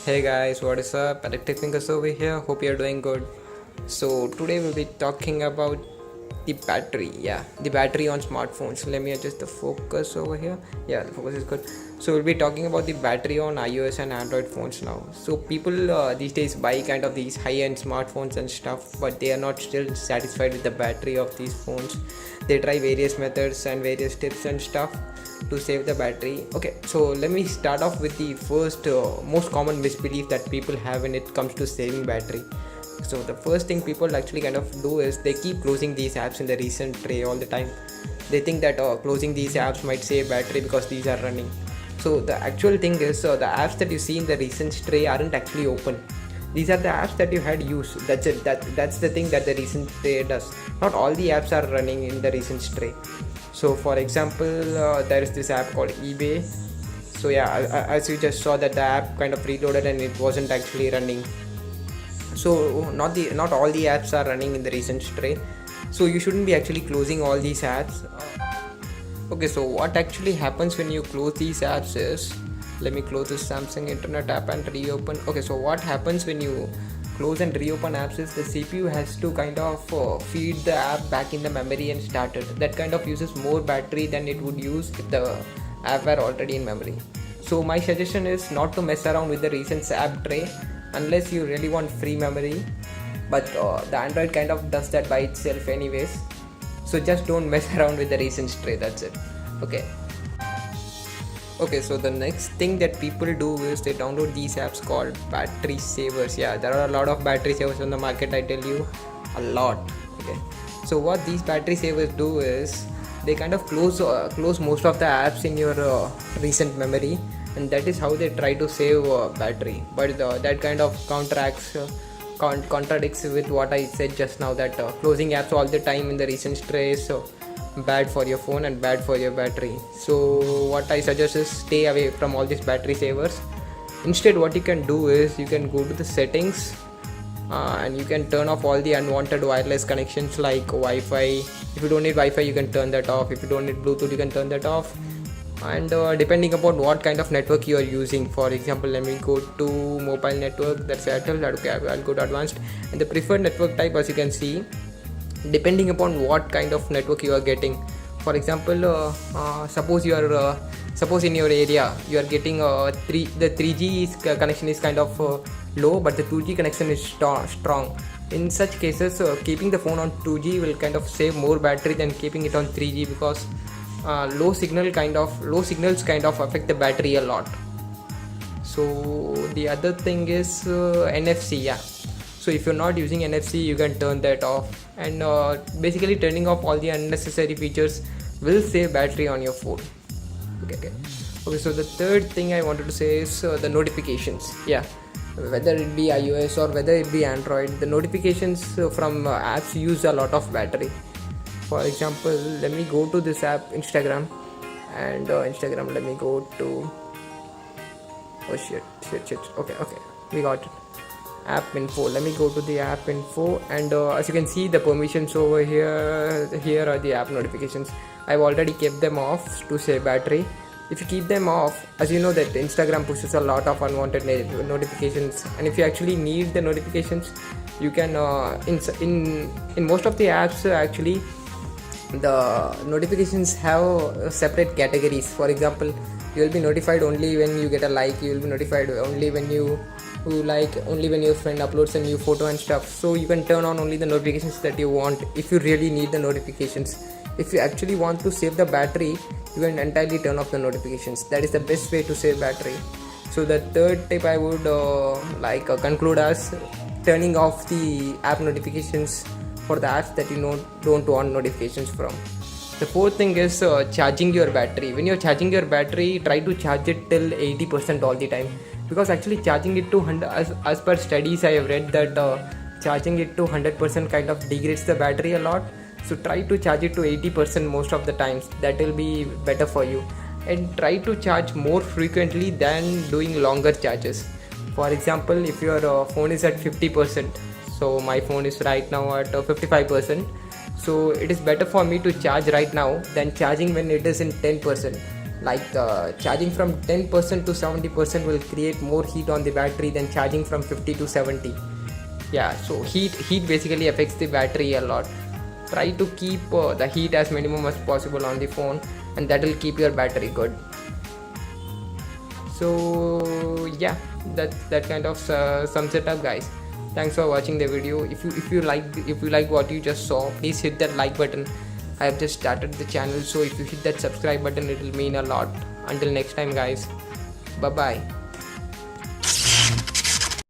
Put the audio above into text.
Hey guys, what is up? Electric Fingers over here. Hope you're doing good. So today we'll be talking about the battery. Yeah, the battery on smartphones. Let me adjust the focus over here. Yeah, the focus is good. So we'll be talking about the battery on iOS and Android phones now. So people these days buy kind of these high-end smartphones and stuff, but they are not still satisfied with the battery of these phones. They try various methods and various tips and stuff to save the battery. Okay, so let me start off with the first most common misbelief that people have when it comes to saving battery. So the first thing people actually kind of do is they keep closing these apps in the recent tray all the time. They think that closing these apps might save battery because these are running. So the actual thing is the apps that you see in the recent tray aren't actually open. These are the apps that you had used. That's it. That's the thing that the recent tray does. Not all the apps are running in the recent tray. So for example, there is this app called eBay. So yeah, as you just saw that the app kind of reloaded and it wasn't actually running. So not all the apps are running in the recent tray. So you shouldn't be actually closing all these apps. Okay, so what actually happens when you close these apps is, let me close this Samsung internet app and reopen. Okay, so what happens when you close and reopen apps is the CPU has to kind of feed the app back in the memory and start it. That kind of uses more battery than it would use if the app were already in memory. So my suggestion is not to mess around with the recent app tray unless you really want free memory, but the Android kind of does that by itself anyways. So just don't mess around with the recent tray, that's it. Okay, so the next thing that people do is they download these apps called battery savers. Yeah, there are a lot of battery savers on the market, I tell you, a lot. Okay, so what these battery savers do is they kind of close most of the apps in your recent memory, and that is how they try to save battery. But that kind of contradicts with what I said just now, that closing apps all the time in the recent tray is bad for your phone and bad for your battery. So what I suggest is stay away from all these battery savers. Instead, what you can do is you can go to the settings and you can turn off all the unwanted wireless connections like Wi-Fi. If you don't need Wi-Fi, you can turn that off. If you don't need Bluetooth, you can turn that off. And depending upon what kind of network you are using, for example, let me go to mobile network, that's Airtel. Okay, I'll go to advanced, and the preferred network type, as you can see, depending upon what kind of network you are getting. For example, suppose in your area you are getting the 3G connection is kind of low, but the 2G connection is strong. In such cases, keeping the phone on 2G will kind of save more battery than keeping it on 3G, because low signals kind of affect the battery a lot. So the other thing is NFC. Yeah, so if you're not using NFC, you can turn that off, and basically turning off all the unnecessary features will save battery on your phone. Okay, so the third thing I wanted to say is the notifications. Yeah, whether it be iOS or whether it be Android, the notifications from apps use a lot of battery. For example, let me go to this app, Instagram, and Instagram, let me go to, oh shit, okay, we got it, app info. Let me go to the app info, and as you can see, the permissions over here are the app notifications. I've already kept them off to save battery. If you keep them off, as you know that Instagram pushes a lot of unwanted notifications, and if you actually need the notifications, you can in most of the apps actually the notifications have separate categories. For example, you will be notified only when you get a like, you will be notified only when only when your friend uploads a new photo and stuff. So you can turn on only the notifications that you want if you really need the notifications. If you actually want to save the battery, you can entirely turn off the notifications. That is the best way to save battery. So the third tip I would conclude as turning off the app notifications for the apps that you don't want notifications from. The fourth thing is charging your battery. When you're charging your battery, try to charge it till 80% all the time, because actually charging it to 100, as per studies I have read that charging it to 100% kind of degrades the battery a lot. So try to charge it to 80% most of the times. That will be better for you. And try to charge more frequently than doing longer charges. For example, if your phone is at 50%, so my phone is right now at 55%, so it is better for me to charge right now than charging when it is in 10%. like charging from 10% to 70% will create more heat on the battery than charging from 50 to 70. Yeah, so heat basically affects the battery a lot. Try to keep the heat as minimum as possible on the phone, and that will keep your battery good. So yeah, that kind of sums it up, guys. Thanks for watching the video. If you like what you just saw, please hit that like button. I have just started the channel, so if you hit that subscribe button, it will mean a lot. Until next time, guys, bye bye.